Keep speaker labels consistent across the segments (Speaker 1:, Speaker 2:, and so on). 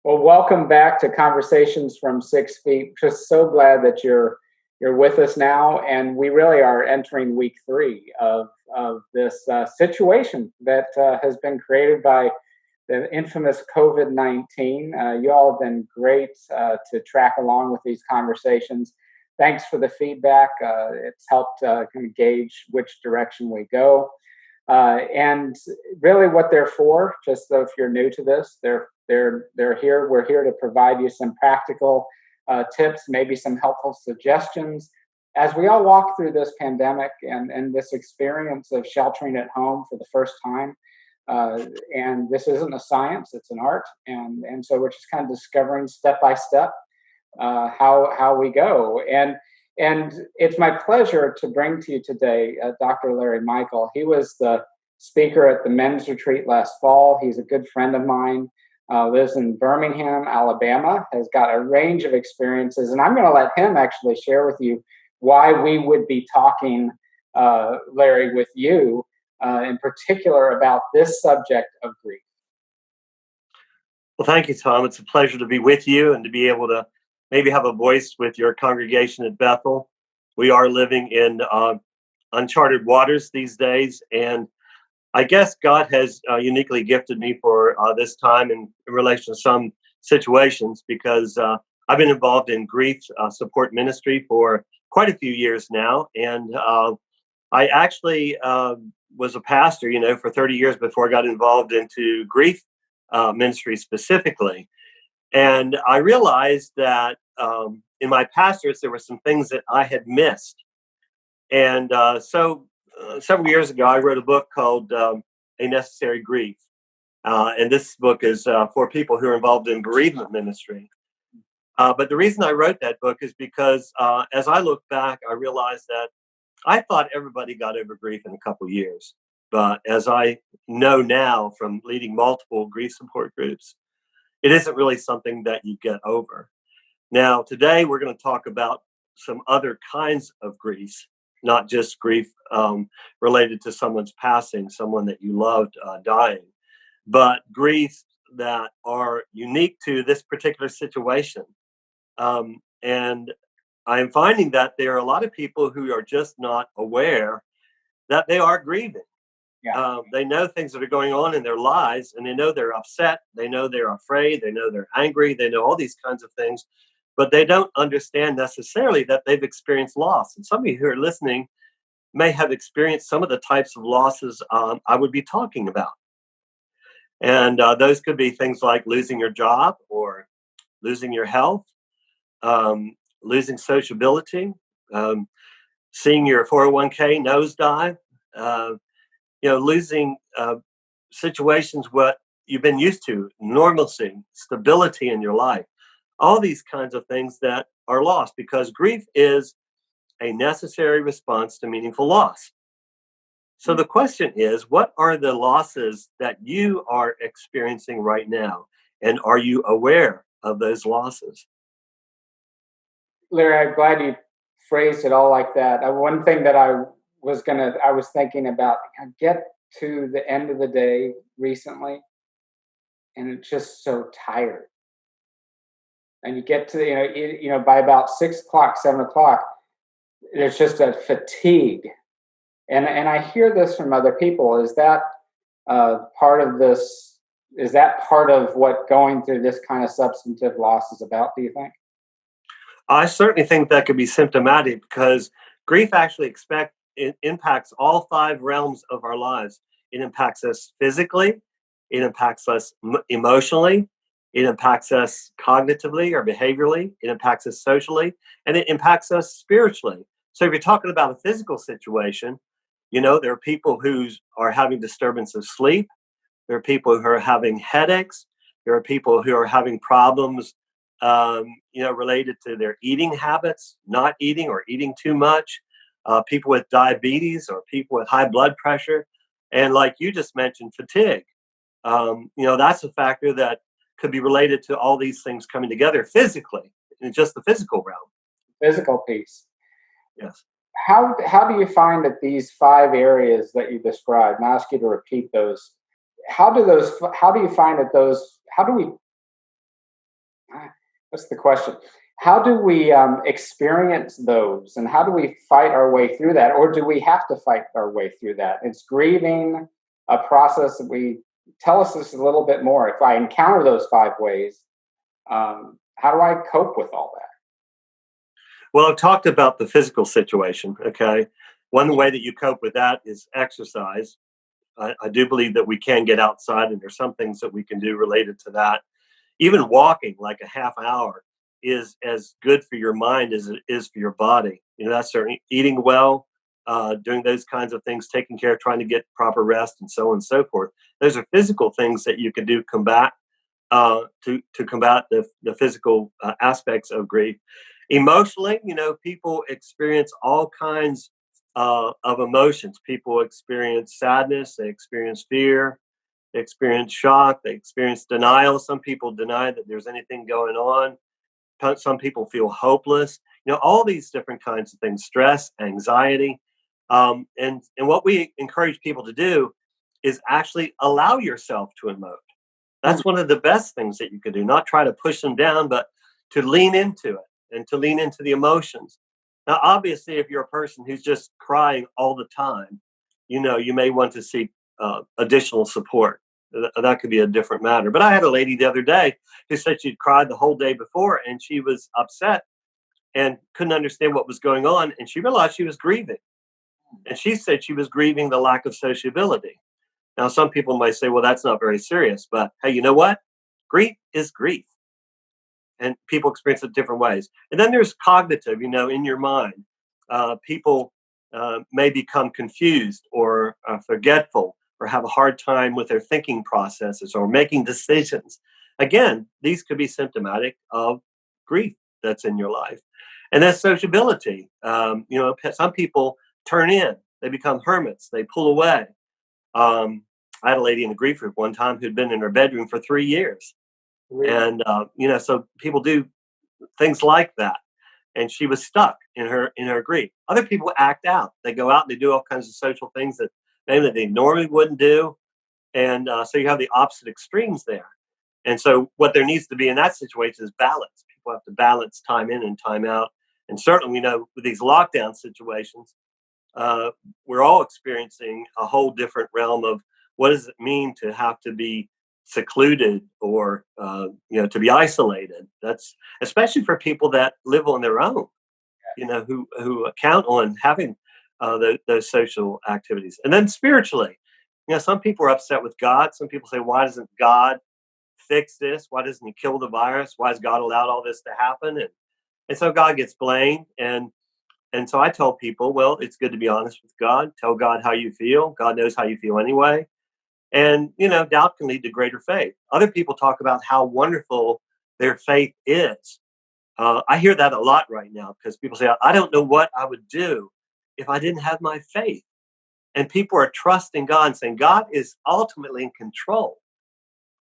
Speaker 1: Well, welcome back to Conversations from 6 Feet. Just so glad that you're with us now, and we really are entering week three of this situation that has been created by the infamous COVID-19. You all have been great to track along with these conversations. Thanks for the feedback. It's helped kind of gauge which direction we go. And really, what they're for, just so if you're new to this, they're here. We're here to provide you some practical tips, maybe some helpful suggestions, as we all walk through this pandemic and this experience of sheltering at home for the first time. And this isn't a science; it's an art, and so we're just kind of discovering step by step how we go. And it's my pleasure to bring to you today Dr. Larry Micheal. He was the speaker at the men's retreat last fall. He's a good friend of mine, lives in Birmingham, Alabama, has got a range of experiences. And I'm going to let him actually share with you why we would be talking, Larry, with you in particular about this subject of grief.
Speaker 2: Well, thank you, Tom. It's a pleasure to be with you and to be able to maybe have a voice with your congregation at Bethel. We are living in uncharted waters these days, and I guess God has uniquely gifted me for this time in relation to some situations because I've been involved in grief support ministry for quite a few years now, and I actually was a pastor, for 30 years before I got involved into grief ministry specifically. And I realized that in my pastors, there were some things that I had missed. And so several years ago, I wrote a book called A Necessary Grief. And this book is for people who are involved in bereavement ministry. But the reason I wrote that book is because as I look back, I realized that I thought everybody got over grief in a couple of years. But as I know now from leading multiple grief support groups, it isn't really something that you get over. Now, today we're going to talk about some other kinds of grief, not just grief related to someone's passing, someone that you loved dying, but grief that are unique to this particular situation. And I'm finding that there are a lot of people who are just not aware that they are grieving.
Speaker 1: Yeah.
Speaker 2: They know things that are going on in their lives, and they know they're upset, they know they're afraid, they know they're angry, they know all these kinds of things, but they don't understand necessarily that they've experienced loss. And some of you who are listening may have experienced some of the types of losses I would be talking about. And those could be things like losing your job or losing your health, losing sociability, seeing your 401k nosedive, losing situations what you've been used to, normalcy, stability in your life, all these kinds of things that are lost because grief is a necessary response to meaningful loss. So the question is, what are the losses that you are experiencing right now? And are you aware of those losses?
Speaker 1: Larry, I'm glad you phrased it all like that. One thing that I was thinking about, I get to the end of the day recently, and it's just so tired. And you get to by about 6 o'clock, 7 o'clock, there's just a fatigue. And I hear this from other people. Is that part of this? Is that part of what going through this kind of substantive loss is about? Do you think?
Speaker 2: I certainly think that could be symptomatic because grief actually it impacts all five realms of our lives. It impacts us physically, it impacts us emotionally, it impacts us cognitively or behaviorally, it impacts us socially, and it impacts us spiritually. So if you're talking about a physical situation, there are people who are having disturbance of sleep, there are people who are having headaches, there are people who are having problems related to their eating habits, not eating or eating too much, people with diabetes or people with high blood pressure. And like you just mentioned, fatigue. That's a factor that could be related to all these things coming together physically, in just the physical realm.
Speaker 1: Physical piece.
Speaker 2: Yes.
Speaker 1: How do you find that these five areas that you described, and I ask you to repeat those, how do you find that how do we That's the question. How do we experience those, and how do we fight our way through that, or do we have to fight our way through that? It's grieving a process that we tell us this a little bit more. If I encounter those five ways, how do I cope with all that?
Speaker 2: Well, I've talked about the physical situation. Okay. One way that you cope with that is exercise. I do believe that we can get outside, and there's some things that we can do related to that. Even walking like a half hour is as good for your mind as it is for your body. That's certainly eating well, doing those kinds of things, taking care, trying to get proper rest, and so on and so forth. Those are physical things that you can do to combat the physical aspects of grief. Emotionally, people experience all kinds of emotions. People experience sadness, they experience fear, they experience shock, they experience denial. Some people deny that there's anything going on. Some people feel hopeless. All these different kinds of things, stress, anxiety. And what we encourage people to do is actually allow yourself to emote.
Speaker 1: Mm.
Speaker 2: That's one of the best things that you can do, not try to push them down, but to lean into it and to lean into the emotions. Now, obviously, if you're a person who's just crying all the time, you may want to seek additional support. That could be a different matter. But I had a lady the other day who said she'd cried the whole day before, and she was upset and couldn't understand what was going on. And she realized she was grieving. And she said she was grieving the lack of sociability. Now, some people might say, well, that's not very serious. But hey, you know what? Grief is grief. And people experience it different ways. And then there's cognitive, in your mind. People may become confused or forgetful or have a hard time with their thinking processes or making decisions. Again, these could be symptomatic of grief that's in your life. And that's sociability. Some people turn in, they become hermits, they pull away. I had a lady in a grief group one time who'd been in her bedroom for 3 years.
Speaker 1: Really?
Speaker 2: And, so people do things like that. And she was stuck in her grief. Other people act out. They go out and they do all kinds of social things that maybe they normally wouldn't do. And so you have the opposite extremes there. And so what there needs to be in that situation is balance. People have to balance time in and time out. And certainly we know with these lockdown situations, we're all experiencing a whole different realm of what does it mean to have to be secluded or to be isolated. That's especially for people that live on their own, who count on having those social activities. And then spiritually, some people are upset with God. Some people say, why doesn't God fix this? Why doesn't he kill the virus? Why has God allowed all this to happen? And so God gets blamed. And so I tell people, well, it's good to be honest with God. Tell God how you feel. God knows how you feel anyway. And, doubt can lead to greater faith. Other people talk about how wonderful their faith is. I hear that a lot right now because people say, I don't know what I would do if I didn't have my faith. And people are trusting God and saying, God is ultimately in control.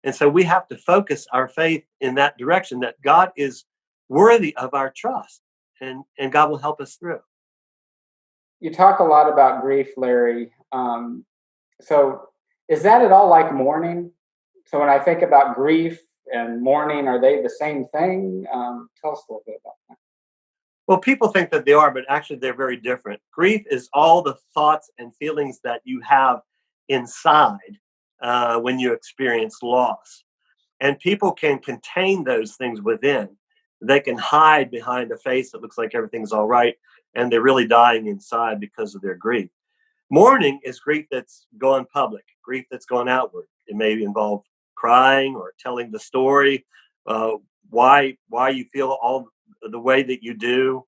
Speaker 2: And so we have to focus our faith in that direction, that God is worthy of our trust and God will help us through.
Speaker 1: You talk a lot about grief, Larry. So is that at all like mourning? So when I think about grief and mourning, are they the same thing? Tell us a little bit about that.
Speaker 2: Well, people think that they are, but actually they're very different. Grief is all the thoughts and feelings that you have inside when you experience loss. And people can contain those things within. They can hide behind a face that looks like everything's all right, and they're really dying inside because of their grief. Mourning is grief that's gone public, grief that's gone outward. It may involve crying or telling the story, uh, why you feel all the way that you do.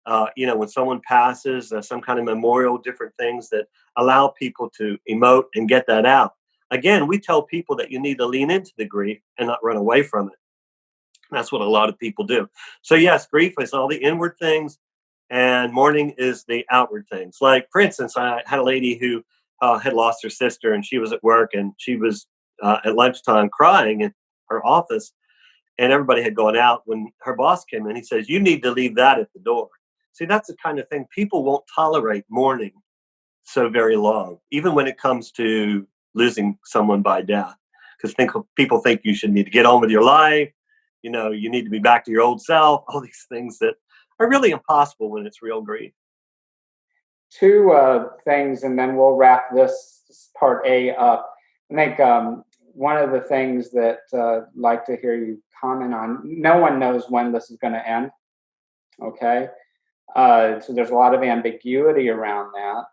Speaker 2: When someone passes, some kind of memorial, different things that allow people to emote and get that out. Again, we tell people that you need to lean into the grief and not run away from it. That's what a lot of people do. So yes, grief is all the inward things, and mourning is the outward things. Like, for instance, I had a lady who had lost her sister, and she was at work, and she was at lunchtime crying in her office, and everybody had gone out. When her boss came in, he says, "You need to leave that at the door." See, that's the kind of thing people won't tolerate mourning so very long, even when it comes to losing someone by death, because people think you should need to get on with your life. you need to be back to your old self, all these things that are really impossible when it's real grief.
Speaker 1: Two things, and then we'll wrap this part A up. I think one of the things that I'd like to hear you comment on, no one knows when this is going to end, okay? So there's a lot of ambiguity around that.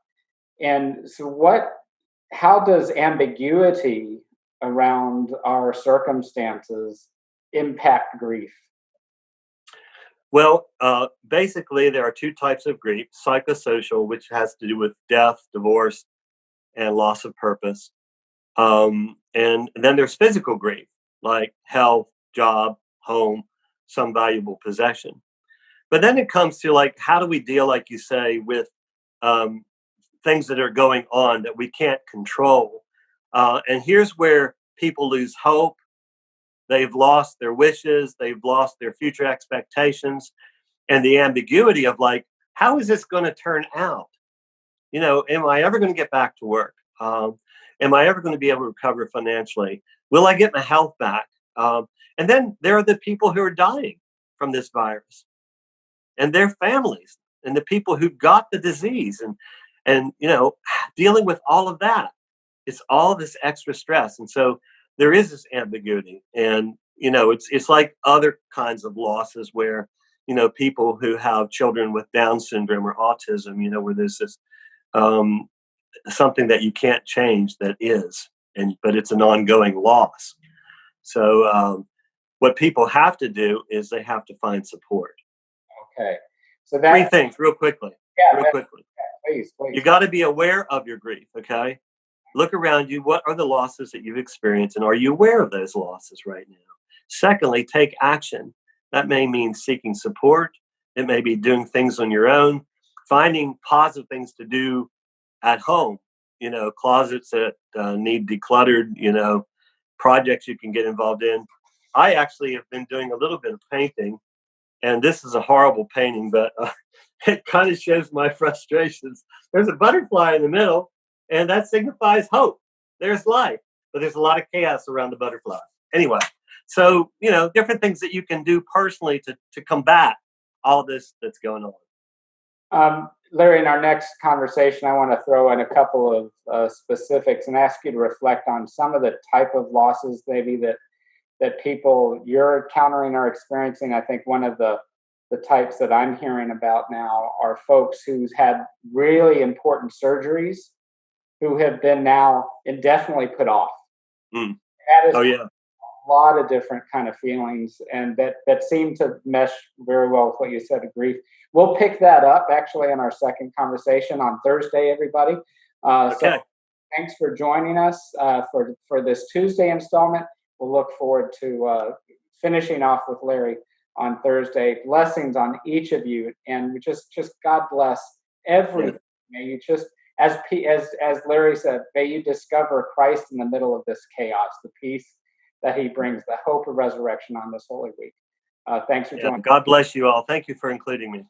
Speaker 1: And so how does ambiguity around our circumstances impact grief?
Speaker 2: Well, basically, there are two types of grief: psychosocial, which has to do with death, divorce, and loss of purpose. And then there's physical grief, like health, job, home, some valuable possession. But then it comes to, like, how do we deal, like you say, with um, things that are going on that we can't control? And here's where people lose hope. They've lost their wishes. They've lost their future expectations, and the ambiguity of, like, how is this going to turn out? Am I ever going to get back to work? Am I ever going to be able to recover financially? Will I get my health back? And then there are the people who are dying from this virus, and their families, and the people who got the disease, and dealing with all of that. It's all this extra stress, and so there is this ambiguity, and it's like other kinds of losses where people who have children with Down syndrome or autism, where there's this um, something that you can't change that is, but it's an ongoing loss. So what people have to do is they have to find support.
Speaker 1: Okay. So
Speaker 2: Three things real quickly.
Speaker 1: Yeah,
Speaker 2: Real quickly.
Speaker 1: please.
Speaker 2: You got to be aware of your grief, okay? Look around you. What are the losses that you've experienced, and are you aware of those losses right now? Secondly, take action. That may mean seeking support. It may be doing things on your own, finding positive things to do at home, closets that need decluttered, projects you can get involved in. I actually have been doing a little bit of painting, and this is a horrible painting, but it kind of shows my frustrations. There's a butterfly in the middle, and that signifies hope. There's life, but there's a lot of chaos around the butterfly. Anyway, so, different things that you can do personally to combat all this that's going on.
Speaker 1: Larry, in our next conversation, I want to throw in a couple of specifics and ask you to reflect on some of the type of losses maybe that people you're encountering or experiencing. I think one of the types that I'm hearing about now are folks who's had really important surgeries who have been now indefinitely put off.
Speaker 2: Mm.
Speaker 1: That is
Speaker 2: Oh, yeah.
Speaker 1: a lot of different kind of feelings, and that seem to mesh very well with what you said of grief. We'll pick that up actually in our second conversation on Thursday, everybody.
Speaker 2: Okay.
Speaker 1: So thanks for joining us for this Tuesday installment. We'll look forward to finishing off with Larry on Thursday. Blessings on each of you, and just God bless everything. May you just, as Larry said, may you discover Christ in the middle of this chaos, the peace that He brings, the hope of resurrection on this Holy Week. Thanks for joining.
Speaker 2: God bless you all. Thank you for including me.